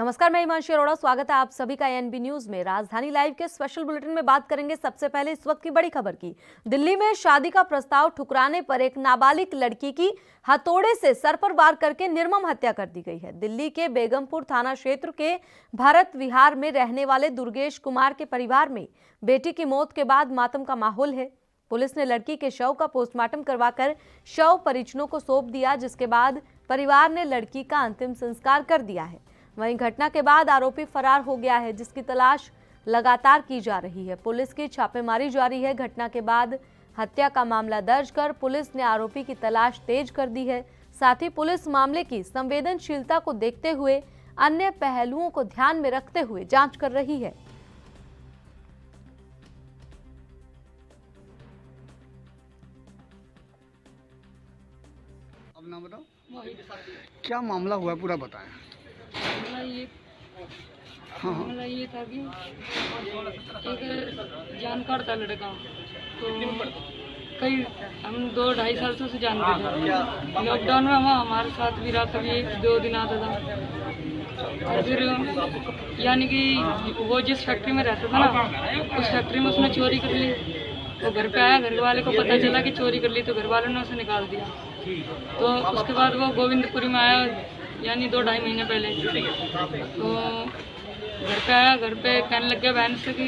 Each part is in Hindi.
नमस्कार, मैं हिमांशी अरोड़ा। स्वागत है आप सभी का एएनबी न्यूज में। राजधानी लाइव के स्पेशल बुलेटिन में बात करेंगे सबसे पहले इस वक्त की बड़ी खबर की। दिल्ली में शादी का प्रस्ताव ठुकराने पर एक नाबालिग लड़की की हथौड़े से सर पर वार करके निर्मम हत्या कर दी गई है। दिल्ली के बेगमपुर थाना क्षेत्र के भारत विहार में रहने वाले दुर्गेश कुमार के परिवार में बेटी की मौत के बाद मातम का माहौल है। पुलिस ने लड़की के शव का पोस्टमार्टम करवाकर शव परिजनों को सौंप दिया, जिसके बाद परिवार ने लड़की का अंतिम संस्कार कर दिया है। वहीं घटना के बाद आरोपी फरार हो गया है, जिसकी तलाश लगातार की जा रही है। पुलिस की छापेमारी जारी है। घटना के बाद हत्या का मामला दर्ज कर पुलिस ने आरोपी की तलाश तेज कर दी है। साथ ही पुलिस मामले की संवेदनशीलता को देखते हुए अन्य पहलुओं को ध्यान में रखते हुए जांच कर रही है। अब ना बताओ क्या मामला हुआ, पूरा बताएं। मामला ये था कि एक जानकार था लड़का, तो कई हम 2-2.5 साल से उसे जानते थे। लॉकडाउन में हमारे साथ भी रहा, कभी 2 दिन आता था। और फिर यानी कि वो जिस फैक्ट्री में रहता था ना, उस फैक्ट्री में उसने चोरी कर ली। वो घर पे आया, घर वाले को पता चला कि चोरी कर ली, तो घर वालों ने उसे निकाल दिया। तो उसके बाद वो गोविंदपुरी में आया, यानी 2-2.5 महीने पहले। तो घर पे आया, घर पे कहने लग गया बहन से कि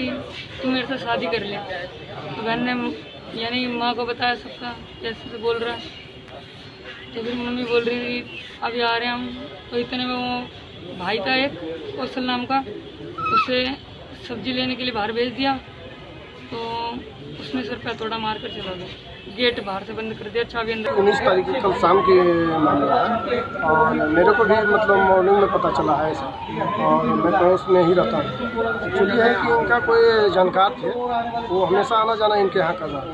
तू मेरे से शादी कर ले। तो बहन ने यानी माँ को बताया सबका, जैसे से बोल रहा है। तो फिर मम्मी बोल रही थी अभी आ रहे हैं हम। तो इतने में वो भाई था एक कौशल नाम का, उसे सब्जी लेने के लिए बाहर भेज दिया। तो उसने सर पे हथौड़ा मार कर चला गया। गेट बाहर से बंद कर दिया, चाबी अंदर। 19 तारीख की कल शाम के मामला है और मेरे को भी मतलब मॉर्निंग में पता चला है ऐसा, और मैं पड़ोस में ही रहता हूँ। एक्चुअली है कि इनका कोई जानकार थे, वो हमेशा आना जाना इनके यहाँ कर रहा था।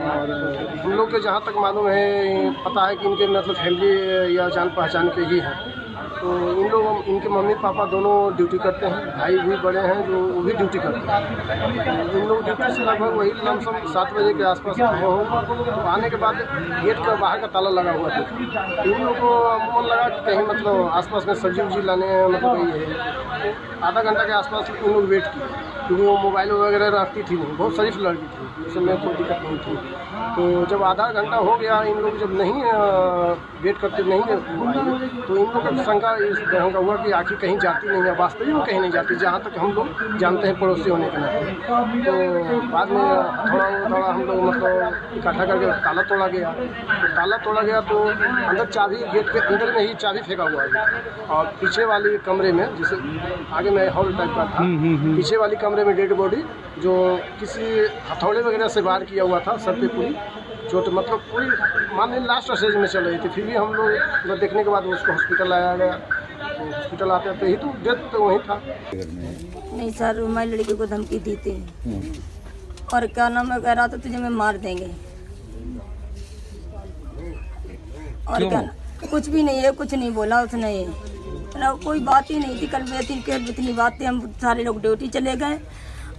और हम लोग के जहाँ तक मालूम है, पता है कि इनके मतलब फैमिली या जान पहचान के ही हैं। तो इन लोग, इनके मम्मी पापा दोनों ड्यूटी करते हैं, भाई भी बड़े हैं जो वो भी ड्यूटी करते हैं। इन लोग ड्यूटी से लगभग वही लमसम 7 बजे के आसपास आए हों। तो आने के बाद गेट का बाहर का ताला लगा हुआ था। इन लोगों को मन लगा कि कहीं मतलब आसपास में सब्जी उब्जी लाने मतलब गई है। आधा घंटा के आसपास उन लोग वेट किए, क्योंकि वो मोबाइल वगैरह रखती थी, वो बहुत शरीफ लड़की थी, उसमें कोई दिक्कत नहीं थी। तो जब आधा घंटा हो गया, इन लोग जब नहीं वेट करते नहीं तो इन लोग का शंका इस तरह का हुआ कि आखिर कहीं जाती नहीं है। वास्तविक में कहीं नहीं जाती, जहाँ तक हम लोग जानते हैं पड़ोसी होने के नाते। तो बाद में थोड़ा हम लोग मतलब इकट्ठा करके ताला तोड़ा गया। तो ताला तोड़ा गया तो अंदर चाबी, गेट के अंदर में ही चाबी फेंका हुआ है। और पीछे वाली कमरे में, जैसे आगे में हॉल टाइप का था, पीछे वाली कमरे में डेड बॉडी जो किसी हथौड़े वगैरह से वार किया हुआ था, सर पे पूरी चोट, मतलब पूरी मान ली लास्ट स्टेज में चल रही थी। फिर भी हम लोग देखने के बाद उसको हॉस्पिटल लाया गया। तो हॉस्पिटल आते आते ही तो डेथ तो वहीं था। नहीं सर, मैं लड़की को धमकी दी थी और क्या नाम है, कह रहा था तुझे मैं मार देंगे। और क्या, कुछ भी नहीं है, कुछ नहीं बोला उसने, कोई बात ही नहीं थी। कल इतनी बात थी, हम सारे लोग ड्यूटी चले गए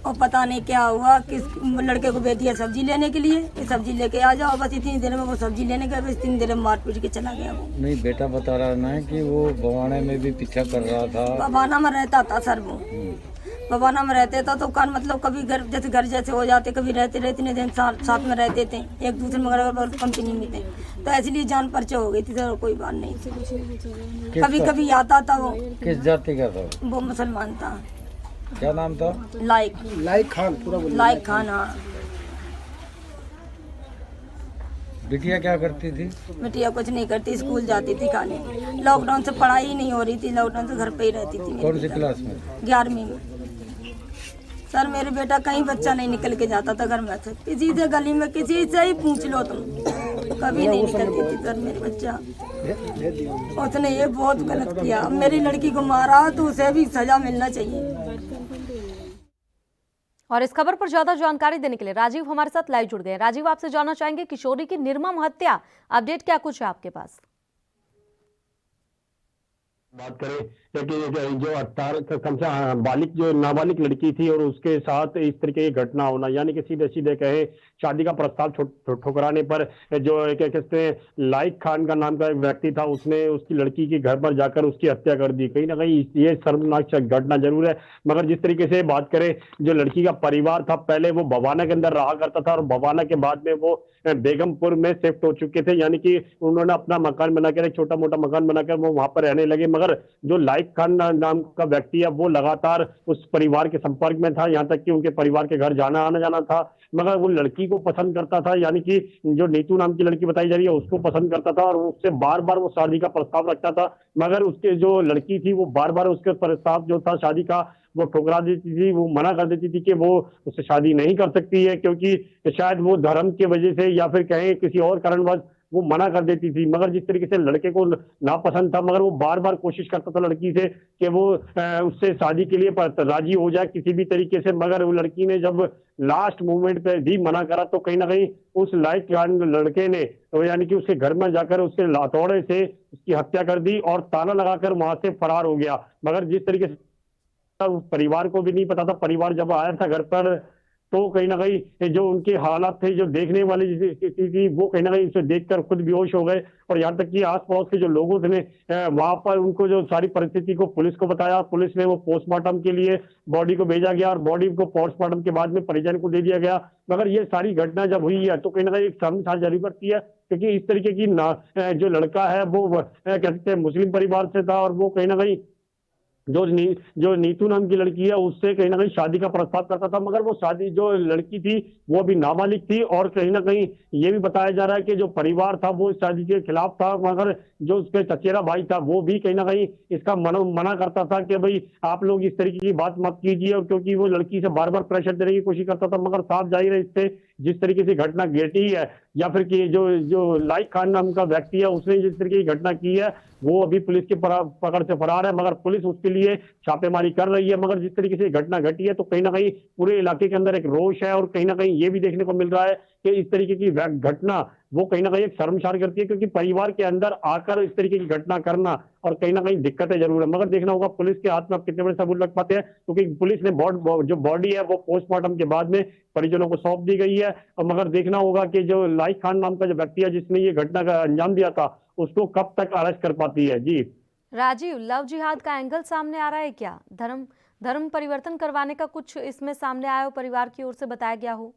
और पता नहीं क्या हुआ। किस लड़के को भेज दिया सब्जी लेने के लिए, कि सब्जी लेके आ जाओ। बस इतनी देर में वो सब्जी लेने गए, बस 3 देर में मार पीट के चला गया वो। नहीं, बेटा बता रहा ना है कि वो बवाना में भी पीछा कर रहा था। बवाना में रहता था सर वो, बवाना में रहते था। तो कान मतलब कभी घर जैसे हो जाते, कभी रहते इतने दिन साथ में रहते थे, एक दूसरे में कंपनी में थे। तो इसलिए जान परिचय हो गई थी सर, कोई बात नहीं थी। कभी कभी आता था वो। किस जाति का था वो? मुसलमान था। क्या नाम था? लाइक खान, पूरा लाइक खान। हाँ। बिटिया क्या करती थी? बिटिया कुछ नहीं करती, स्कूल जाती थी खाने। लॉकडाउन से पढ़ाई ही नहीं हो रही थी, लॉकडाउन से घर पे ही रहती थी। कौन सी क्लास में? 11वीं में। सर मेरे बेटा कहीं बच्चा नहीं निकल के जाता था घर में से, किसी से गली में किसी से ही पूछ लो तुम, कभी नहीं निकलती थी सर मेरे बच्चा। उसने ये बहुत गलत किया। मेरी लड़की को मारा तो उसे भी सजा मिलना चाहिए। और इस खबर पर ज्यादा जानकारी देने के लिए राजीव हमारे साथ लाइव जुड़ गए। राजीव, आपसे जानना चाहेंगे किशोरी की निर्मम हत्या, अपडेट क्या कुछ है आपके पास? बात करें कि जो 18 कम से बालिक जो नाबालिग लड़की थी और उसके साथ इस तरीके की घटना होना, यानी कि सीधे सीधे कहे शादी का प्रस्ताव ठुकराने पर जो क्या कहते हैं लाइक खान का नाम का एक व्यक्ति था, उसने उसकी लड़की के घर पर जाकर उसकी हत्या कर दी। कहीं ना कहीं ये शर्मनाक घटना जरूर है, मगर जिस तरीके से बात करें जो लड़की का परिवार था, पहले वो बवाना के अंदर रहा करता था और बवाना के बाद में वो बेगमपुर में शिफ्ट हो चुके थे, यानी कि उन्होंने अपना मकान बनाकर एक छोटा मोटा मकान बनाकर वो वहां पर रहने लगे। मगर जो लाइक खान नाम का व्यक्ति है वो लगातार उस परिवार के संपर्क में था, यहाँ तक कि उनके परिवार के घर जाना आना जाना था। मगर वो लड़की को पसंद करता था, यानी कि जो नीतू नाम की लड़की बताई जा रही है उसको पसंद करता था और उससे बार बार वो शादी का प्रस्ताव रखता था। मगर उसके जो लड़की थी वो बार बार उसके प्रस्ताव जो था शादी का वो ठुकरा देती थी, वो मना कर देती थी कि वो उससे शादी नहीं कर सकती है, क्योंकि शायद वो धर्म की वजह से या फिर कहें किसी और कारणवश वो मना कर देती थी। मगर जिस तरीके से लड़के को नापसंद था, मगर वो बार बार कोशिश करता था लड़की से कि वो उससे शादी के लिए राजी हो जाए किसी भी तरीके से। मगर वो लड़की ने जब लास्ट मोमेंट पे भी मना करा तो कहीं ना कहीं उस लाइक लड़के ने तो यानी कि उसके घर में जाकर उसके हथौड़े से उसकी हत्या कर दी और ताला लगाकर वहां से फरार हो गया। मगर जिस तरीके से परिवार को भी नहीं पता था, परिवार जब आया था घर पर तो कहीं ना कहीं जो उनके हालात थे, जो देखने वाली स्थिति थी, वो कहीं ना कहीं उसे देखकर खुद बेहोश हो गए। और यहाँ तक कि आस पड़ोस के जो लोगों ने वहां पर उनको जो सारी परिस्थिति को पुलिस को बताया, पुलिस ने वो पोस्टमार्टम के लिए बॉडी को भेजा गया और बॉडी को पोस्टमार्टम के बाद में परिजन को दे दिया गया। मगर ये सारी घटना जब हुई है तो कहीं ना कहीं एक शर्मसार जरूर पड़ती है, क्योंकि इस तरीके की जो लड़का है वो कहते हैं मुस्लिम परिवार से था और वो कहीं ना कहीं जो नीतू नाम की लड़की है उससे कहीं ना कहीं शादी का प्रस्ताव करता था। मगर वो शादी जो लड़की थी वो भी नाबालिग थी और कहीं ना कहीं ये भी बताया जा रहा है कि जो परिवार था वो इस शादी के खिलाफ था। मगर जो उसके चचेरा भाई था वो भी कहीं ना कहीं इसका मना करता था कि भाई आप लोग इस तरीके की बात मत कीजिए, और क्योंकि वो लड़की से बार बार प्रेशर देने की कोशिश करता था। मगर साफ जाहिर है इससे जिस तरीके से घटना घटी है या फिर कि जो लाइक खान नाम का व्यक्ति है उसने जिस तरीके की घटना की है वो अभी पुलिस की पकड़ से फरार है। मगर पुलिस उसके लिए छापेमारी कर रही है। मगर जिस तरीके से घटना घटी है तो कहीं ना कहीं पूरे इलाके के अंदर एक रोष है और कहीं ना कहीं ये भी देखने को मिल रहा है कि इस तरीके की घटना वो कहीं ना कहीं एक शर्मसार करती है, क्योंकि परिवार के अंदर आकर इस तरीके की घटना करना और कहीं ना कहीं दिक्कतें जरूर है। मगर देखना होगा पुलिस के हाथ में आप कितने बड़े सबूत लग पाते हैं, क्योंकि पुलिस ने जो बॉडी है वो पोस्टमार्टम के बाद में परिजनों को सौंप दी गई है। और मगर देखना होगा कि जो लाइक खान नाम का जो व्यक्ति है जिसने ये घटना का अंजाम दिया था उसको कब तक अरेस्ट कर पाती है। जी राजीव, लव जिहाद का एंगल सामने आ रहा है क्या? धर्म परिवर्तन करवाने का कुछ इसमें सामने आया हो, परिवार की ओर से बताया गया हो?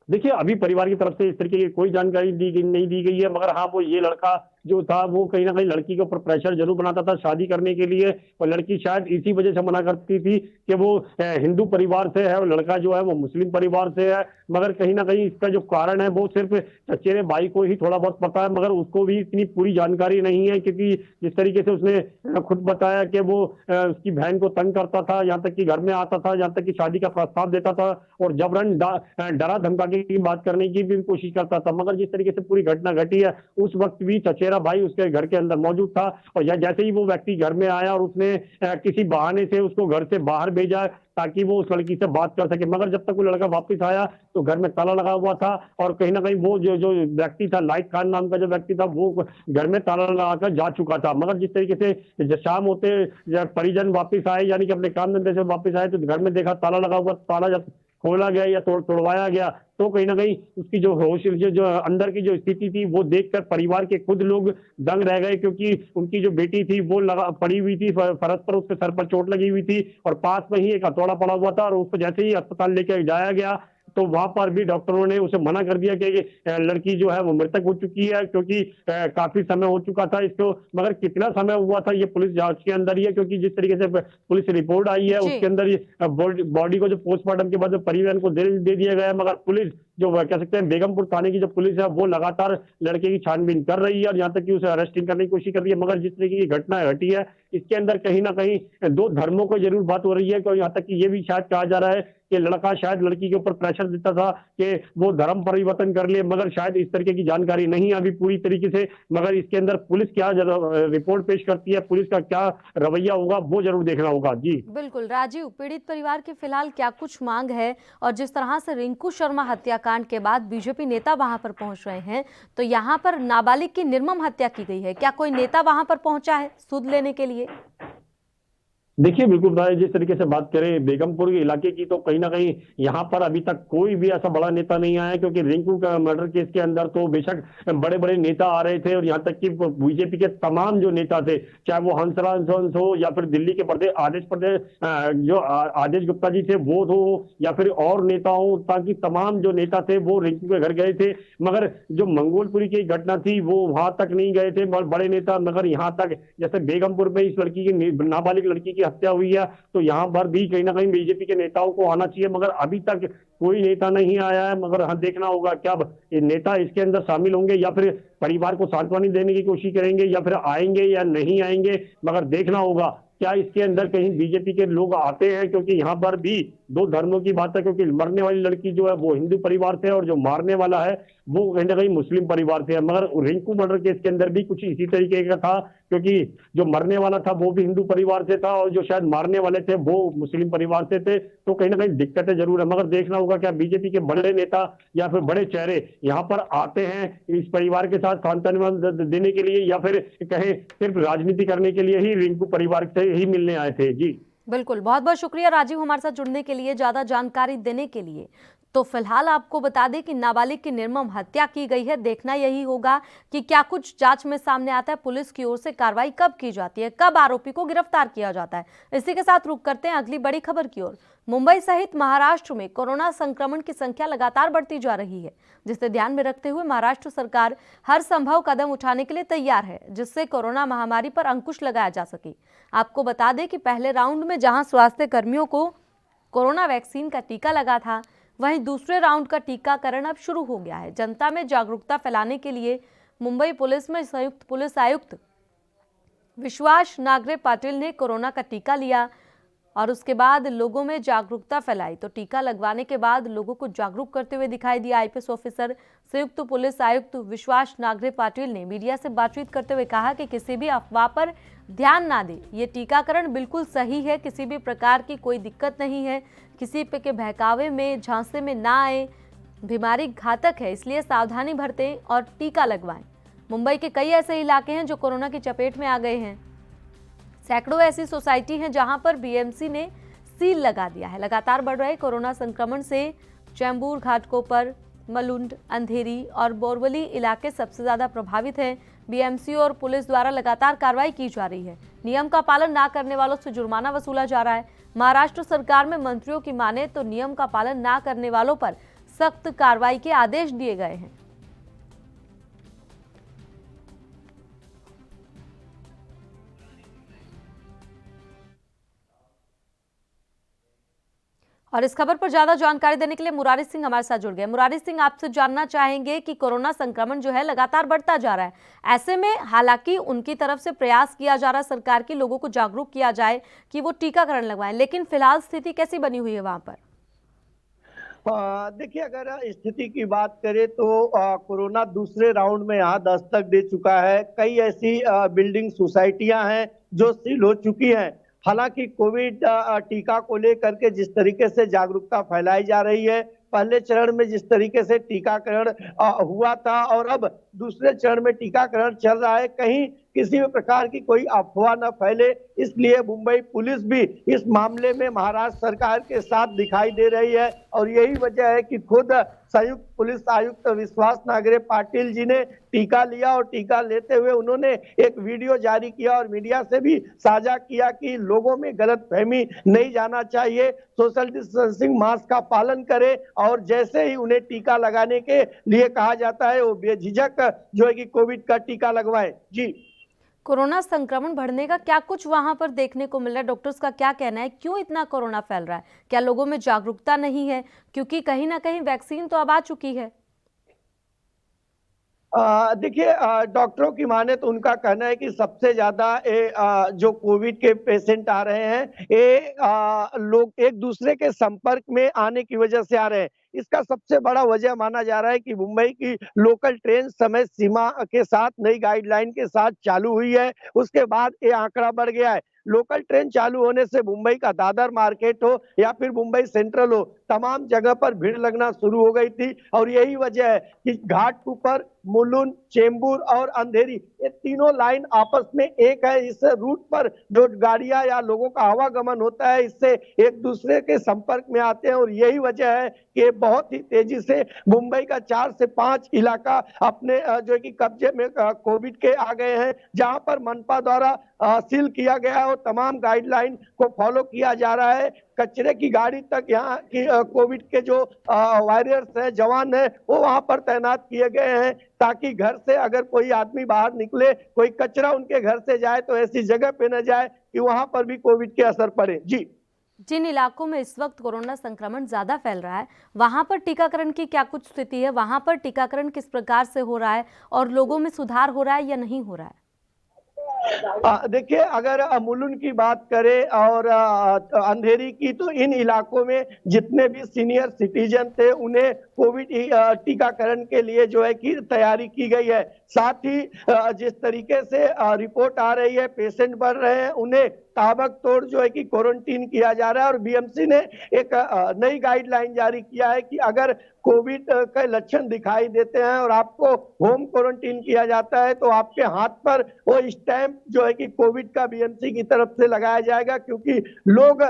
देखिए अभी परिवार की तरफ से इस तरीके की कोई जानकारी नहीं दी गई है। मगर हाँ वो ये लड़का जो था वो कहीं ना कहीं लड़की के ऊपर प्रेशर जरूर बनाता था शादी करने के लिए, और लड़की शायद इसी वजह से मना करती थी कि वो हिंदू परिवार से है और लड़का जो है वो मुस्लिम परिवार से है। मगर कहीं ना कहीं इसका जो कारण है वो सिर्फ चचेरे भाई को ही थोड़ा बहुत पता है, मगर उसको भी इतनी पूरी जानकारी नहीं है, क्योंकि जिस तरीके से उसने खुद बताया कि वो उसकी बहन को तंग करता था, यहाँ तक कि घर में आता था, यहाँ तक कि शादी का प्रस्ताव देता था और जबरन डरा धमका की बात करने की भी कोशिश करता था। मगर जिस तरीके से पूरी घटना घटी है उस वक्त भी चचेरा भाई उसके घर के अंदर मौजूद था, और जैसे ही वो व्यक्ति घर में आया और उसने किसी बहाने से उसको घर से बाहर भेजा ताकि वो उस लड़की से बात कर सके। मगर जब तक वो लड़का वापस आया तो घर में ताला लगा हुआ था और कहीं ना कहीं वो जो व्यक्ति था लाइक खान नाम का जो व्यक्ति था वो घर में ताला लगाकर जा चुका था। मगर जिस तरीके से जब शाम होते जब परिजन वापस आए यानी कि अपने काम धंधे से वापस आए तो घर में देखा ताला लगा हुआ, ताला जब खोला गया या तोड़वाया गया तो कहीं ना कहीं उसकी जो होश जो अंदर की जो स्थिति थी वो देखकर परिवार के खुद लोग दंग रह गए, क्योंकि उनकी जो बेटी थी वो पड़ी हुई थी फरस पर, उसके सर पर चोट लगी हुई थी और पास में ही एक हथौड़ा पड़ा हुआ था और उसको जैसे ही अस्पताल लेकर जाया गया तो वहां पर भी डॉक्टरों ने उसे मना कर दिया कि लड़की जो है वो मृतक हो चुकी है, क्योंकि काफी समय हो चुका था इसको। मगर कितना समय हुआ था ये पुलिस जांच के अंदर ही है, क्योंकि जिस तरीके से पुलिस रिपोर्ट आई है उसके अंदर बॉडी को जो पोस्टमार्टम के बाद परिवार को दे दिया गया है। मगर पुलिस जो कह सकते हैं बेगमपुर थाने की जो पुलिस है वो लगातार लड़के की छानबीन कर रही है और यहाँ तक कि उसे अरेस्टिंग करने की कोशिश कर रही है। मगर जिस तरीके की घटना घटी है इसके अंदर कहीं ना कहीं दो धर्मों को जरूर बात हो रही है, और यहाँ तक कि ये भी शायद कहा जा रहा है कि लड़का शायद लड़की के ऊपर प्रेशर देता था कि वो धर्म परिवर्तन कर ले, मगर शायद इस तरीके की जानकारी नहीं है अभी पूरी तरीके से। मगर इसके अंदर पुलिस क्या रिपोर्ट पेश करती है, पुलिस का क्या रवैया होगा वो जरूर देखना होगा। जी बिल्कुल राजीव, पीड़ित परिवार की फिलहाल क्या कुछ मांग है और जिस तरह से रिंकू शर्मा हत्याकांड कांड के बाद बीजेपी नेता वहां पर पहुंच रहे हैं, तो यहां पर नाबालिग की निर्मम हत्या की गई है। क्या कोई नेता वहां पर पहुंचा है सुध लेने के लिए? देखिए बिल्कुल भाई, जिस तरीके से बात करें बेगमपुर के इलाके की, तो कहीं ना कहीं यहाँ पर अभी तक कोई भी ऐसा बड़ा नेता नहीं आया, क्योंकि रिंकू का मर्डर केस के अंदर तो बेशक बड़े बड़े नेता आ रहे थे, और यहाँ तक कि बीजेपी के तमाम जो नेता थे, चाहे वो हंसराज हो या फिर दिल्ली के जो आदेश गुप्ता जी थे वो हो, या फिर और नेता हो, ताकि तमाम जो नेता थे वो रिंकू के घर गए थे। मगर जो मंगोलपुरी की घटना थी वो वहां तक नहीं गए थे बड़े नेता। मगर यहाँ तक जैसे बेगमपुर में इस लड़की की, नाबालिग लड़की की हत्या हुई है, तो यहाँ पर भी कहीं ना कहीं बीजेपी के नेताओं को आना चाहिए, मगर अभी तक कोई नेता नहीं आया है। मगर हाँ, देखना होगा क्या ये नेता इसके अंदर शामिल होंगे, या फिर परिवार को सांत्वना देने की कोशिश करेंगे, या फिर आएंगे या नहीं आएंगे। मगर देखना होगा क्या इसके अंदर कहीं बीजेपी के लोग आते हैं, क्योंकि यहाँ पर भी दो धर्मों की बात है, क्योंकि मरने वाली लड़की जो है वो हिंदू परिवार से है, और जो मारने वाला है वो कहीं ना कहीं मुस्लिम परिवार से है। मगर रिंकू मर्डर केस के अंदर भी कुछ इसी तरीके का था, क्योंकि जो मरने वाला था वो भी हिंदू परिवार से था, और जो शायद मारने वाले थे वो मुस्लिम परिवार से थे। तो कहीं ना कहीं दिक्कतें जरूर है, मगर देखना होगा क्या बीजेपी के बड़े नेता या फिर बड़े चेहरे यहाँ पर आते हैं इस परिवार के साथ सांत्वना देने के लिए, या फिर कहें सिर्फ राजनीति करने के लिए ही रिंकू परिवार से ही मिलने आए थे। जी बिल्कुल, बहुत बहुत शुक्रिया राजीव हमारे साथ जुड़ने के लिए, ज्यादा जानकारी देने के लिए। तो फिलहाल आपको बता दें कि नाबालिग की निर्मम हत्या की गई है। देखना यही होगा कि क्या कुछ जांच में सामने आता है, पुलिस की ओर से कार्रवाई कब की जाती है, कब आरोपी को गिरफ्तार किया जाता है। इसी के साथ रुक करते हैं अगली बड़ी खबर की ओर। मुंबई सहित महाराष्ट्र में कोरोना संक्रमण की संख्या लगातार बढ़ती जा रही है, जिसे ध्यान में रखते हुए महाराष्ट्र सरकार हर संभव कदम उठाने के लिए तैयार है, जिससे कोरोना महामारी पर अंकुश लगाया जा सके। आपको बता दें कि पहले राउंड में जहां स्वास्थ्य कर्मियों को कोरोना वैक्सीन का टीका लगा था, वहीं दूसरे राउंड का टीकाकरण अब शुरू हो गया है। जनता में जागरूकता फैलाने के लिए मुंबई पुलिस में संयुक्त पुलिस आयुक्त विश्वास नागरे पाटिल ने कोरोना का टीका लिया और उसके बाद लोगों में जागरूकता फैलाई। तो टीका लगवाने के बाद लोगों को जागरूक करते हुए दिखाई दिया आईपीएस ऑफिसर संयुक्त पुलिस आयुक्त विश्वास नागरे पाटिल ने मीडिया से बातचीत करते हुए कहा कि किसी भी अफवाह पर ध्यान ना दें, ये टीकाकरण बिल्कुल सही है, किसी भी प्रकार की कोई दिक्कत नहीं है, किसी पे के बहकावे में झांसे में ना आए, बीमारी घातक है, इसलिए सावधानी बरतें और टीका लगवाएं। मुंबई के कई ऐसे इलाके हैं जो कोरोना की चपेट में आ गए हैं। सैकड़ों ऐसी सोसाइटी हैं जहां पर बीएमसी ने सील लगा दिया है। लगातार बढ़ रहे कोरोना संक्रमण से चैम्बूर, घाटकोपर, मलुंड, अंधेरी और बोरवली इलाके सबसे ज्यादा प्रभावित हैं। बीएमसी और पुलिस द्वारा लगातार कार्रवाई की जा रही है। नियम का पालन ना करने वालों से जुर्माना वसूला जा रहा है। महाराष्ट्र सरकार में मंत्रियों की माने तो नियम का पालन ना करने वालों पर सख्त कार्रवाई के आदेश दिए गए हैं। और इस खबर पर ज्यादा जानकारी देने के लिए मुरारी सिंह हमारे साथ जुड़ गए। मुरारी सिंह, आपसे जानना चाहेंगे कि कोरोना संक्रमण जो है लगातार बढ़ता जा रहा है, ऐसे में हालांकि उनकी तरफ से प्रयास किया जा रहा है सरकार की, लोगों को जागरूक किया जाए कि वो टीकाकरण लगवाएं, लेकिन फिलहाल स्थिति कैसी बनी हुई है वहां पर? देखिए, अगर स्थिति की बात करें तो कोरोना दूसरे राउंड में यहाँ दस्तक दे चुका है। कई ऐसी बिल्डिंग सोसाइटियां हैं जो सील हो चुकी हैं। हालांकि कोविड टीका को लेकर के जिस तरीके से जागरूकता फैलाई जा रही है, पहले चरण में जिस तरीके से टीकाकरण हुआ था और अब दूसरे चरण में टीकाकरण चल रहा है, कहीं किसी भी प्रकार की कोई अफवाह न फैले, इसलिए मुंबई पुलिस भी इस मामले में महाराष्ट्र सरकार के साथ दिखाई दे रही है। और यही वजह है कि खुद संयुक्त पुलिस आयुक्त विश्वास नागरे पाटिल जी ने टीका लिया और टीका लेते हुए उन्होंने एक वीडियो जारी किया और मीडिया से भी साझा किया कि लोगों में गलतफहमी नहीं जाना चाहिए, सोशल डिस्टेंसिंग, मास्क का पालन करें और जैसे ही उन्हें टीका लगाने के लिए कहा जाता है वो बेझिझक जो है कि कोविड का टीका लगवाएं। जी, कोरोना संक्रमण बढ़ने का क्या कुछ वहां पर देखने को मिल रहा है? डॉक्टर्स का क्या कहना है, क्यों इतना कोरोना फैल रहा है? क्या लोगों में जागरूकता नहीं है? क्योंकि कहीं ना कहीं वैक्सीन तो अब आ चुकी है। देखिए, डॉक्टरों की माने तो उनका कहना है कि सबसे ज्यादा जो कोविड के पेशेंट आ रहे हैं ये लोग एक दूसरे के संपर्क में आने की वजह से आ रहे हैं। इसका सबसे बड़ा वजह माना जा रहा है कि मुंबई की लोकल ट्रेन समय सीमा के साथ नई गाइडलाइन के साथ चालू हुई है, उसके बाद ये आंकड़ा बढ़ गया है। लोकल ट्रेन चालू होने से मुंबई का दादर मार्केट हो या फिर मुंबई सेंट्रल हो, तमाम जगह पर भीड़ लगना शुरू हो गई थी। और यही वजह है कि घाटकोपर, मुलुंड, चेंबूर और अंधेरी, ये तीनों लाइन आपस में एक है। इस रूट पर जो गाड़ियां या लोगों का आवागमन होता है, इससे एक दूसरे के संपर्क में आते हैं। और यही वजह है कि बहुत ही तेजी से मुंबई का 4 से 5 इलाका अपने जो कि कब्जे में कोविड के आ गए हैं, जहां पर मनपा द्वारा सील किया गया है और तमाम गाइडलाइन को फॉलो किया जा रहा है। कचरे की गाड़ी तक यहाँ की कोविड के जो वॉरियर्स हैं, जवान हैं, वो वहां पर तैनात किए गए हैं, ताकि घर से अगर कोई आदमी बाहर निकले, कोई कचरा उनके घर से जाए तो ऐसी जगह पे न जाए कि वहां पर भी कोविड के असर पड़े। जी, जिन इलाकों में इस वक्त कोरोना संक्रमण ज्यादा फैल रहा है, वहां पर टीकाकरण की क्या कुछ स्थिति है? वहां पर टीकाकरण किस प्रकार से हो रहा है और लोगों में सुधार हो रहा है या नहीं हो रहा है? देखिए, अगर मुलुंड की बात करें और अंधेरी की, तो इन इलाकों में जितने भी सीनियर सिटीजन थे उन्हें कोविड टीकाकरण के लिए जो है कि तैयारी की गई है। साथ ही जिस तरीके से रिपोर्ट आ रही है, पेशेंट बढ़ रहे हैं, उन्हें ताबकतोड़ जो है कि क्वारंटीन किया जा रहा है। और बीएमसी ने एक नई गाइडलाइन जारी किया है कि अगर कोविड के लक्षण दिखाई देते हैं और आपको होम क्वारंटीन किया जाता है, तो आपके हाथ पर वो स्टैंप जो है कि कोविड का बीएमसी की तरफ से लगाया जाएगा। क्योंकि लोग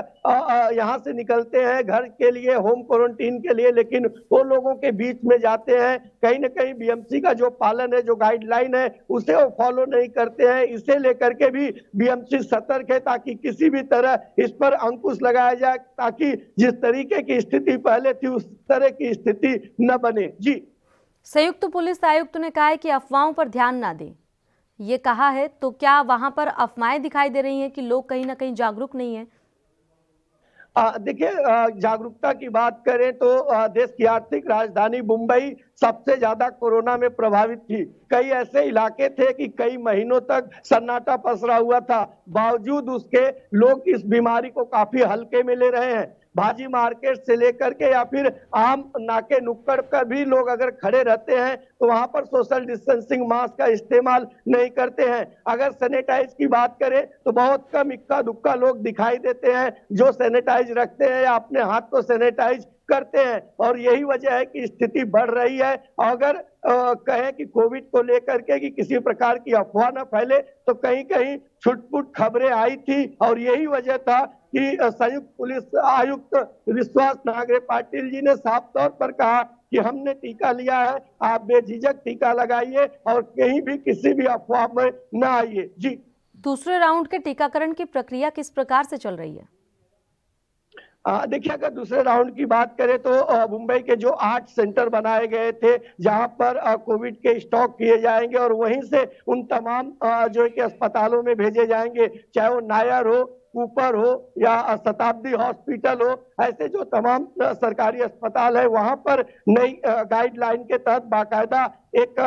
यहाँ से निकलते हैं घर के लिए, होम क्वारंटीन के लिए, लेकिन वो लोगों के बीच में जाते हैं, कहीं ना कहीं बीएमसी का जो पालन है, जो गाइडलाइन है, उसे वो फॉलो नहीं करते हैं। इसे लेकर के भी बीएमसी सतर्क है, ताकि किसी भी तरह इस पर अंकुश लगाया जाए, ताकि जिस तरीके की स्थिति पहले थी उस तरह की स्थिति न बने। जी, संयुक्त पुलिस आयुक्त ने कहा है कि अफवाहों पर ध्यान ना दें, ये कहा है, तो क्या वहां पर अफवाहें दिखाई दे रही हैं कि लोग कहीं ना कहीं जागरूक नहीं है? देखिए, जागरूकता की बात करें तो देश की आर्थिक राजधानी मुंबई सबसे ज्यादा कोरोना में प्रभावित थी। कई ऐसे इलाके थे कि कई महीनों तक सन्नाटा पसरा हुआ था, बावजूद उसके लोग इस बीमारी को काफी हल्के में ले रहे हैं। भाजी मार्केट से लेकर के या फिर आम नाके नुक्कड़ पर भी लोग अगर खड़े रहते हैं तो वहां पर सोशल डिस्टेंसिंग मास्क का इस्तेमाल नहीं करते हैं। अगर सैनिटाइज की बात करें तो बहुत कम इक्का दुक्का लोग दिखाई देते हैं जो सैनिटाइज रखते हैं या अपने हाथ को सैनिटाइज करते हैं। और यही वजह है कि स्थिति बढ़ रही है। अगर कहें कि कोविड को लेकर के कि किसी प्रकार की अफवाह न फैले, तो कहीं कहीं छुटपुट खबरें आई थी। और यही वजह था कि संयुक्त पुलिस आयुक्त विश्वास नागरे पाटिल जी ने साफ तौर पर कहा कि हमने टीका लिया है, आप बेझिझक टीका लगाइए और कहीं भी किसी भी अफवाह में न आइए। जी, दूसरे राउंड के टीकाकरण की प्रक्रिया किस प्रकार से चल रही है? देखिए, अगर दूसरे राउंड की बात करें तो मुंबई के जो 8 सेंटर बनाए गए थे, जहां पर कोविड के स्टॉक किए जाएंगे और वहीं से उन तमाम जो है कि अस्पतालों में भेजे जाएंगे, चाहे वो नायर हो, कूपर हो या शताब्दी हॉस्पिटल हो, ऐसे जो तमाम सरकारी अस्पताल है, वहां पर नई गाइडलाइन के तहत बाकायदा एक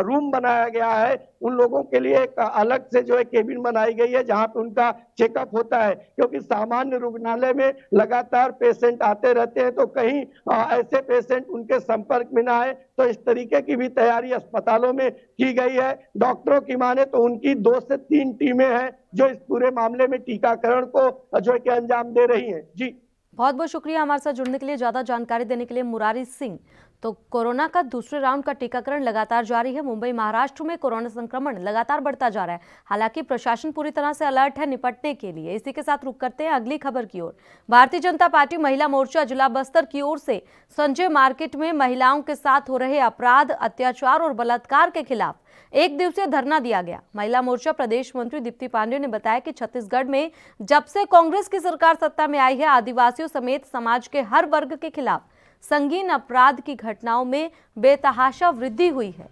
रूम बनाया गया है। उन लोगों के लिए एक अलग से जो है केबिन बनाई गई है, जहां पे उनका चेकअप होता है। क्योंकि सामान्य रुग्णालय में लगातार पेशेंट आते रहते हैं, तो कहीं ऐसे पेशेंट उनके संपर्क में ना आए, तो इस तरीके की भी तैयारी अस्पतालों में की गई है। डॉक्टरों की माने तो उनकी 2 से 3 टीमें हैं जो इस पूरे मामले में टीकाकरण को जो है कि अंजाम दे रही हैं। जी, बहुत बहुत शुक्रिया हमारे साथ जुड़ने के लिए, ज्यादा जानकारी देने के लिए मुरारी सिंह। तो कोरोना का दूसरे राउंड का टीकाकरण लगातार जारी है। मुंबई महाराष्ट्र में कोरोना संक्रमण लगातार बढ़ता जा रहा है। हालांकि प्रशासन पूरी तरह से अलर्ट है निपटने के लिए। इसी के साथ रुक करते हैं अगली खबर की ओर। भारतीय जनता पार्टी महिला मोर्चा जिला बस्तर की ओर से संजय मार्केट में महिलाओं के साथ हो रहे अपराध, अत्याचार और बलात्कार के खिलाफ 1 दिवसीय धरना दिया गया। महिला मोर्चा प्रदेश मंत्री दीप्ति पांडेय ने बताया कि छत्तीसगढ़ में जब से कांग्रेस की सरकार सत्ता में आई है, आदिवासियों समेत समाज के हर वर्ग के खिलाफ संगीन अपराध की घटनाओं में बेतहाशा वृद्धि हुई है।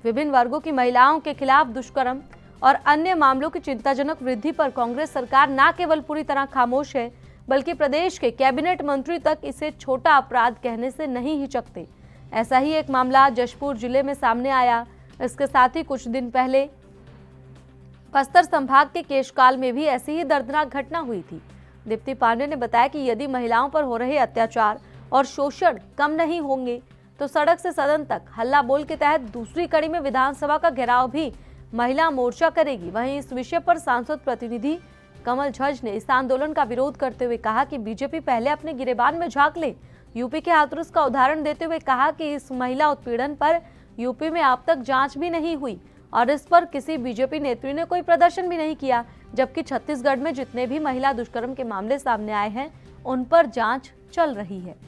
विभिन्न वर्गों की महिलाओं के खिलाफ दुष्कर्म और अन्य मामलों की चिंताजनक वृद्धि पर कांग्रेस सरकार न केवल पूरी तरह खामोश है, बल्कि प्रदेश के कैबिनेट मंत्री तक इसे छोटा अपराध कहने से नहीं हिचकते। ऐसा ही एक मामला जशपुर जिले में सामने आया। इसके साथ ही कुछ दिन पहले बस्तर संभाग के केशकाल में भी ऐसी ही दर्दनाक घटना हुई थी। दीप्ति पांडेय ने बताया कि यदि महिलाओं पर हो रहे अत्याचार और शोषण कम नहीं होंगे तो सड़क से सदन तक हल्ला बोल के तहत दूसरी कड़ी में विधानसभा का घेराव भी महिला मोर्चा करेगी। वहीं इस विषय पर सांसद प्रतिनिधि कमल झज्ज ने इस आंदोलन का विरोध करते हुए कहा कि बीजेपी पहले अपने गिरेबान में झांक ले। यूपी के हाथरस का उदाहरण देते हुए कहा कि इस महिला उत्पीड़न पर यूपी में अब तक जांच भी नहीं हुई और इस पर किसी बीजेपी नेत्री ने कोई प्रदर्शन भी नहीं किया, जबकि छत्तीसगढ़ में जितने भी महिला दुष्कर्म के मामले सामने आए हैं उन पर जांच चल रही है।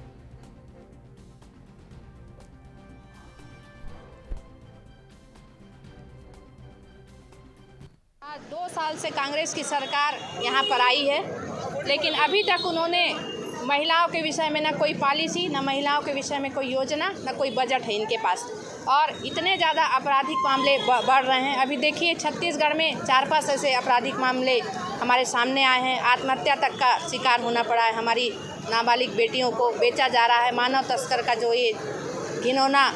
आज 2 साल से कांग्रेस की सरकार यहाँ पर आई है, लेकिन अभी तक उन्होंने महिलाओं के विषय में न कोई पॉलिसी, न महिलाओं के विषय में कोई योजना, न कोई बजट है इनके पास। और इतने ज़्यादा आपराधिक मामले बढ़ रहे हैं। अभी देखिए छत्तीसगढ़ में 4-5 ऐसे आपराधिक मामले हमारे सामने आए हैं। आत्महत्या तक का शिकार होना पड़ा है। हमारी नाबालिग बेटियों को बेचा जा रहा है। मानव तस्कर का जो ये घिनौना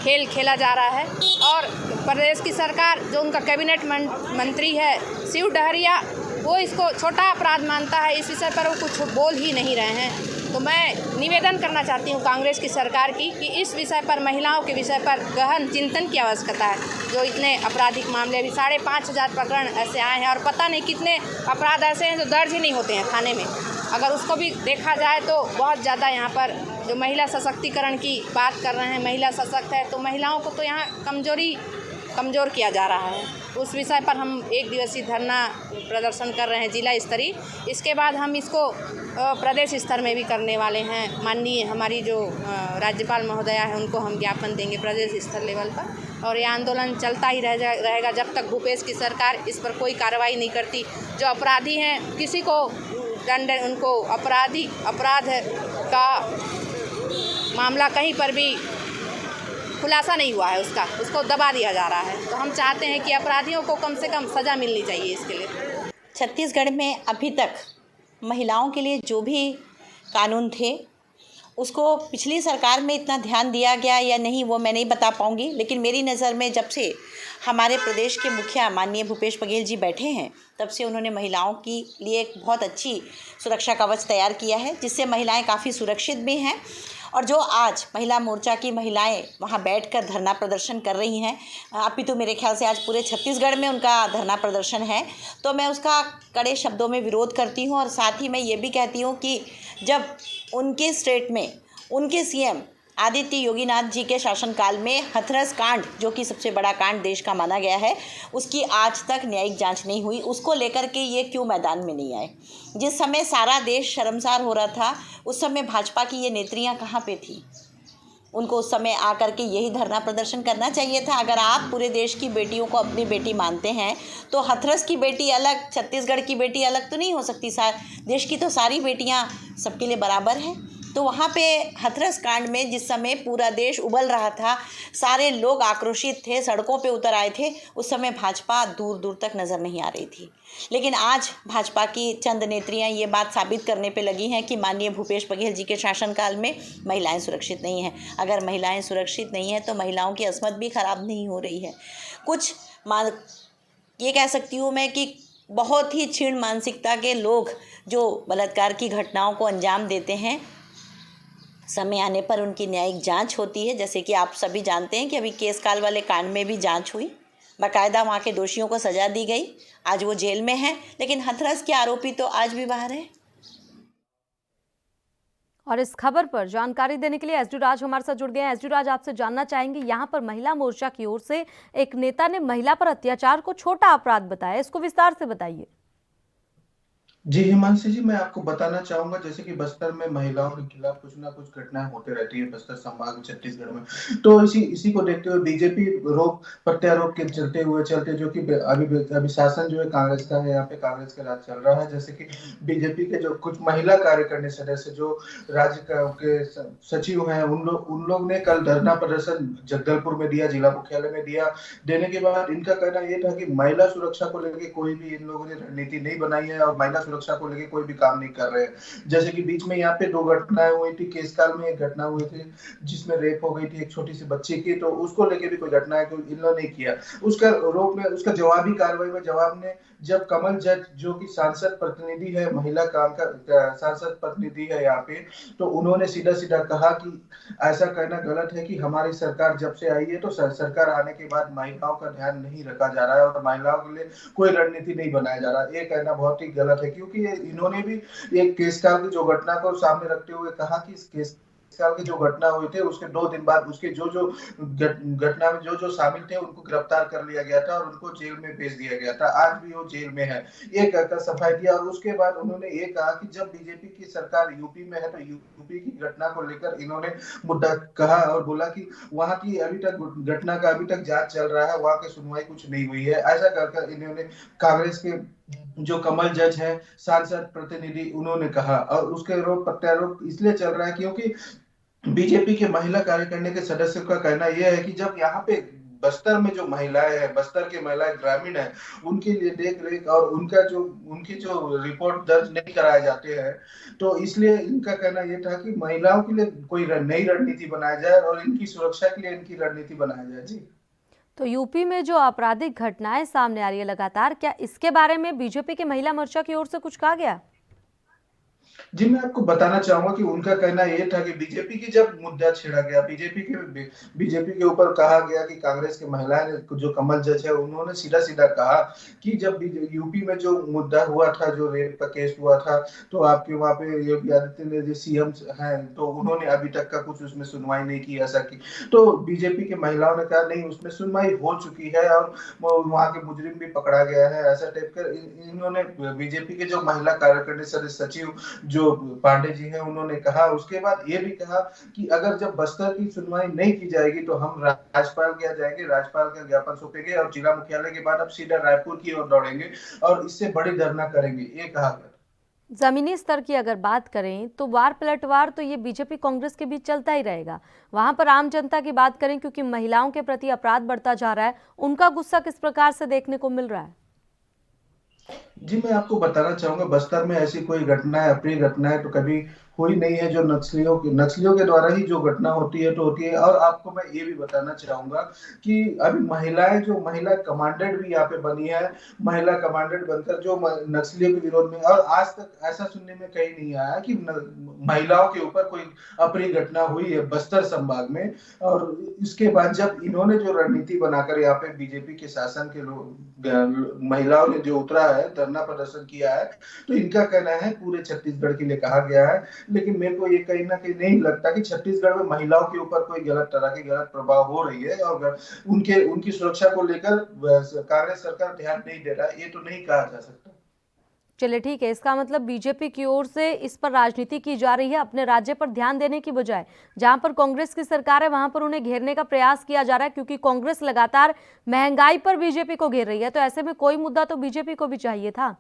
खेल खेला जा रहा है। और प्रदेश की सरकार, जो उनका कैबिनेट मंत्री है शिव डहरिया, वो इसको छोटा अपराध मानता है। इस विषय पर वो कुछ बोल ही नहीं रहे हैं। तो मैं निवेदन करना चाहती हूँ कांग्रेस की सरकार की कि इस विषय पर, महिलाओं के विषय पर गहन चिंतन की आवश्यकता है। जो इतने आपराधिक मामले, अभी 5,500 प्रकरण ऐसे आए हैं और पता नहीं कितने अपराध ऐसे हैं जो दर्ज ही नहीं होते हैं थाने में। अगर उसको भी देखा जाए तो बहुत ज़्यादा यहाँ पर जो महिला सशक्तिकरण की बात कर रहे हैं, महिला सशक्त है तो महिलाओं को तो यहाँ कमज़ोर किया जा रहा है। उस विषय पर हम 1 दिवसीय धरना प्रदर्शन कर रहे हैं जिला स्तरीय। इसके बाद हम इसको प्रदेश स्तर में भी करने वाले हैं। माननीय हमारी जो राज्यपाल महोदया है उनको हम ज्ञापन देंगे प्रदेश स्तर लेवल पर। और ये आंदोलन चलता ही रहेगा जब तक भूपेश की सरकार इस पर कोई कार्रवाई नहीं करती। जो अपराधी हैं किसी को दंड, उनको अपराध का मामला कहीं पर भी खुलासा नहीं हुआ है, उसको दबा दिया जा रहा है। तो हम चाहते हैं कि अपराधियों को कम से कम सज़ा मिलनी चाहिए इसके लिए। छत्तीसगढ़ में अभी तक महिलाओं के लिए जो भी कानून थे उसको पिछली सरकार में इतना ध्यान दिया गया या नहीं वो मैं नहीं बता पाऊँगी, लेकिन मेरी नज़र में जब से हमारे प्रदेश के मुखिया माननीय भूपेश बघेल जी बैठे हैं तब से उन्होंने महिलाओं के लिए एक बहुत अच्छी सुरक्षा कवच तैयार किया है, जिससे महिलाएं काफ़ी सुरक्षित भी हैं। और जो आज महिला मोर्चा की महिलाएं वहां बैठकर धरना प्रदर्शन कर रही हैं, अभी तो मेरे ख्याल से आज पूरे छत्तीसगढ़ में उनका धरना प्रदर्शन है, तो मैं उसका कड़े शब्दों में विरोध करती हूं। और साथ ही मैं ये भी कहती हूं कि जब उनके स्टेट में उनके सीएम आदित्य योगीनाथ जी के शासनकाल में हथरस कांड, जो कि सबसे बड़ा कांड देश का माना गया है, उसकी आज तक न्यायिक जांच नहीं हुई, उसको लेकर के ये क्यों मैदान में नहीं आए? जिस समय सारा देश शर्मसार हो रहा था उस समय भाजपा की ये नेत्रियां कहाँ पे थी? उनको उस समय आकर के यही धरना प्रदर्शन करना चाहिए था। अगर आप पूरे देश की बेटियों को अपनी बेटी मानते हैं तो हथरस की बेटी अलग, छत्तीसगढ़ की बेटी अलग तो नहीं हो सकती। देश की तो सारी बेटियां सबके लिए बराबर हैं। तो वहाँ पे हथरस कांड में जिस समय पूरा देश उबल रहा था, सारे लोग आक्रोशित थे, सड़कों पे उतर आए थे, उस समय भाजपा दूर दूर तक नज़र नहीं आ रही थी। लेकिन आज भाजपा की चंद नेत्रियां ये बात साबित करने पे लगी हैं कि माननीय भूपेश बघेल जी के शासनकाल में महिलाएं सुरक्षित नहीं हैं। अगर महिलाएं सुरक्षित नहीं हैं तो महिलाओं की अस्मत भी ख़राब नहीं हो रही है। कुछ ये कह सकती हूँ मैं कि बहुत ही क्षीण मानसिकता के लोग जो बलात्कार की घटनाओं को अंजाम देते हैं, समय आने पर उनकी न्यायिक जांच होती है। जैसे कि आप सभी जानते हैं कि अभी केसकाल वाले कांड में भी जांच हुई, बाकायदा वहाँ के दोषियों को सज़ा दी गई, आज वो जेल में हैं, लेकिन हथरस के आरोपी तो आज भी बाहर हैं। और इस खबर पर जानकारी देने के लिए एसडी राज हमारे साथ जुड़ गए हैं। एसडी राज, आपसे जानना चाहेंगे, यहाँ पर महिला मोर्चा की ओर से एक नेता ने महिला पर अत्याचार को छोटा अपराध बताया, इसको विस्तार से बताइए। जी हिमांशी जी, मैं आपको बताना चाहूंगा जैसे कि बस्तर में महिलाओं के खिलाफ कुछ ना कुछ घटनाएं होते रहती है बस्तर संभाग छत्तीसगढ़ में। तो इसी को देखते हुए बीजेपी रोप प्रत्यारोप के चलते जो कि अभी शासन जो है कांग्रेस का है, यहाँ पे कांग्रेस का राज चल रहा है। जैसे कि बीजेपी के जो कुछ महिला कार्यकारिणी सदस्य जो राज्य के सचिव हैं, उन लोग ने कल धरना प्रदर्शन जगदलपुर में दिया, जिला मुख्यालय में दिया। देने के बाद इनका कहना यह था कि महिला सुरक्षा को लेकर कोई भी इन लोगों ने रणनीति नहीं बनाई है और महिला सुरक्षा को लेकर कोई भी काम नहीं कर रहे हैं। जैसे कि बीच में यहाँ पे 2 घटनाएं हुई थी, केसकाल में एक घटना हुई थी जिसमें रेप हो गई थी एक छोटी सी बच्ची की, तो उसको लेके भी कोई घटना है इन लोगों ने किया। उसका रोक में उसका जवाबी कार्रवाई में जवाब ने जब कमल जज जो कि सांसद प्रतिनिधि है, महिला काम का सांसद प्रतिनिधि है यहाँ पे, तो उन्होंने सीधा सीधा कहा कि ऐसा कहना गलत है कि हमारी सरकार जब से आई है तो सरकार आने के बाद महिलाओं का ध्यान नहीं रखा जा रहा है और महिलाओं के लिए कोई रणनीति नहीं बनाया जा रहा। ये कहना बहुत ही गलत है, क्योंकि इन्होंने भी एक केसकाल की जो घटना को सामने रखते हुए कहा कि इस केस साल की जो घटना हुई थी उसके 2 दिन बाद उसके जो घटना में जो शामिल थे उनको गिरफ्तार कर लिया गया था और उनको जेल में भेज दिया गया था। आज भी वो जेल में है, ये कहकर सफाई दिया। और उसके बाद उन्होंने ये कहा कि जब बीजेपी की सरकार यूपी में है तो यूपी की घटना को लेकर इन्होंने मुद्दा कहा और बोला कि वहां की अभी तक घटना का अभी तक जांच चल रहा है, वहां की सुनवाई कुछ नहीं हुई है। ऐसा कर इन्होंने कांग्रेस के जो कमल जज है सांसद प्रतिनिधि उन्होंने कहा। और उसके आरोप प्रत्यारोप इसलिए चल रहा है क्योंकि बीजेपी के महिला कार्यकारिणी के सदस्यों का कहना यह है कि जब यहाँ पे बस्तर में जो महिलाएं हैं, बस्तर के महिलाएं ग्रामीण है, उनके लिए देख रेख और उनकी जो रिपोर्ट दर्ज नहीं कराए जाते हैं, तो इसलिए इनका कहना यह था कि महिलाओं के लिए कोई नई रणनीति बनाया जाए और इनकी सुरक्षा के लिए इनकी रणनीति बनाया जाए। जी, तो यूपी में जो आपराधिक घटनाएं सामने आ रही है लगातार, क्या इसके बारे में बीजेपी के महिला मोर्चा की ओर से कुछ कहा गया? जी, मैं आपको बताना चाहूंगा कि उनका कहना यह था कि बीजेपी की जब मुद्दा छेड़ा गया, बीजेपी के ऊपर कहा गया कि कांग्रेस के महिलाएं ने जो कमल जज है उन्होंने सीधा सीधा कहा कि जब यूपी में जो मुद्दा हुआ था, जो रेप का केस हुआ था, तो आपके वहां पे योगी आदित्यनाथ जो सीएम हैं तो उन्होंने अभी तक का कुछ उसमें सुनवाई नहीं की ऐसा की। तो बीजेपी की महिलाओं ने कहा नहीं, उसमें सुनवाई हो चुकी है और वहां के मुजरिम भी पकड़ा गया है, ऐसा टाइप कर इन्होंने बीजेपी के जो महिला कार्यकारिणी सचिव जो पांडे जी हैं उन्होंने कहा। उसके बाद ये भी कहा कि अगर जब बस्तर की सुनवाई नहीं की जाएगी तो हम राज्यपाल के यहाँ जाएंगे, राज्यपाल का ज्ञापन सौंपेंगे और जिला मुख्यालय के बाद अब सीधा रायपुर की ओर दौड़ेंगे और इससे बड़ी धरना करेंगे, ये कहा गया। जमीनी स्तर की अगर बात करें तो वार पलटवार तो ये बीजेपी कांग्रेस के बीच चलता ही रहेगा। वहां पर आम जनता की बात करें, क्योंकि महिलाओं के प्रति अपराध बढ़ता जा रहा है, उनका गुस्सा किस प्रकार से देखने को मिल रहा है? जी, मैं आपको बताना चाहूंगा बस्तर में ऐसी कोई घटना है, अप्रिय घटना है तो कभी हुई नहीं है। जो नक्सलियों के द्वारा ही जो घटना होती है तो होती है। और आपको मैं ये भी बताना चाहूंगा कि अभी महिलाएं जो महिला कमांडेंट भी यहाँ पे बनी है, महिला कमांडेंट बनकर जो नक्सलियों के विरोध में, और आज तक ऐसा सुनने में कहीं नहीं आया कि महिलाओं के ऊपर कोई अप्रिय घटना हुई है बस्तर संभाग में। और इसके बाद जब इन्होंने जो रणनीति बनाकर यहाँ पे बीजेपी के शासन के महिलाओं ने जो उतरा है, धरना प्रदर्शन किया है, तो इनका कहना है पूरे छत्तीसगढ़ के लिए कहा गया है। लेकिन मेरे को ये कहीं ना कहीं नहीं लगता कि छत्तीसगढ़ में महिलाओं के ऊपर कोई गलत तरह की गलत प्रभाव हो रही है और उनकी सुरक्षा को लेकर कांग्रेस सरकार ध्यान नहीं दे रहा है, ये तो नहीं कहा जा सकता। चलिए ठीक है, इसका मतलब बीजेपी की ओर से इस पर राजनीति की जा रही है, अपने राज्य पर ध्यान देने की बजाय जहां पर कांग्रेस की सरकार है वहां पर उन्हें घेरने का प्रयास किया जा रहा है, क्योंकि कांग्रेस लगातार महंगाई पर बीजेपी को घेर रही है। तो ऐसे में कोई मुद्दा तो बीजेपी को भी चाहिए था।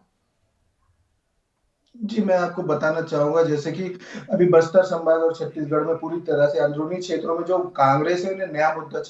जी, मैं आपको बताना चाहूंगा जैसे कि अभी बस्तर संभाग और छत्तीसगढ़ में पूरी तरह से अंदरूनी क्षेत्रों में जो कांग्रेस है उन्हें नया मुद्दा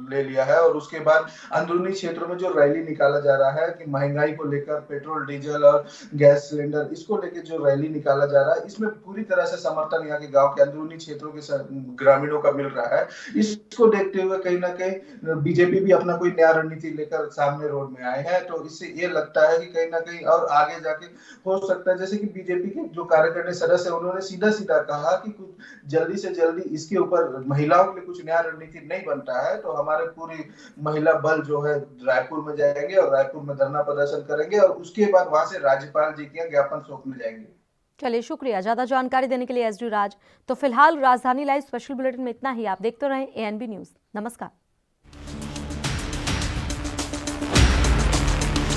ले लिया है और उसके बाद अंदरूनी क्षेत्रों में जो रैली निकाला जा रहा है कि महंगाई को लेकर, पेट्रोल डीजल और गैस सिलेंडर, इसको लेकर जो रैली निकाला जा रहा है, इसमें पूरी तरह से समर्थन यहाँ के गाँव के अंदरूनी क्षेत्रों के ग्रामीणों का मिल रहा है। इसको देखते हुए कहीं ना कहीं बीजेपी भी अपना कोई नया रणनीति लेकर सामने रोड में आए हैं। तो इससे ये लगता है कि कहीं ना कहीं और आगे जाके हो सकता है, जैसे कि बीजेपी के जो कार्यकारिणी सदस्य उन्होंने सीधा सीधा कहा कि कुछ जल्दी से जल्दी इसके ऊपर महिलाओं के लिए कुछ नया रणनीति नहीं बनता है तो हमारे पूरी महिला बल जो है रायपुर में जाएंगे और रायपुर में धरना प्रदर्शन करेंगे और उसके बाद वहां से राज्यपाल जी के ज्ञापन सौंपने जाएंगे। चलिए, शुक्रिया ज्यादा जानकारी देने के लिए एसडी राज। तो फिलहाल राजधानी लाइव स्पेशल बुलेटिन में इतना ही। आप देखते रहें ANB न्यूज। नमस्कार।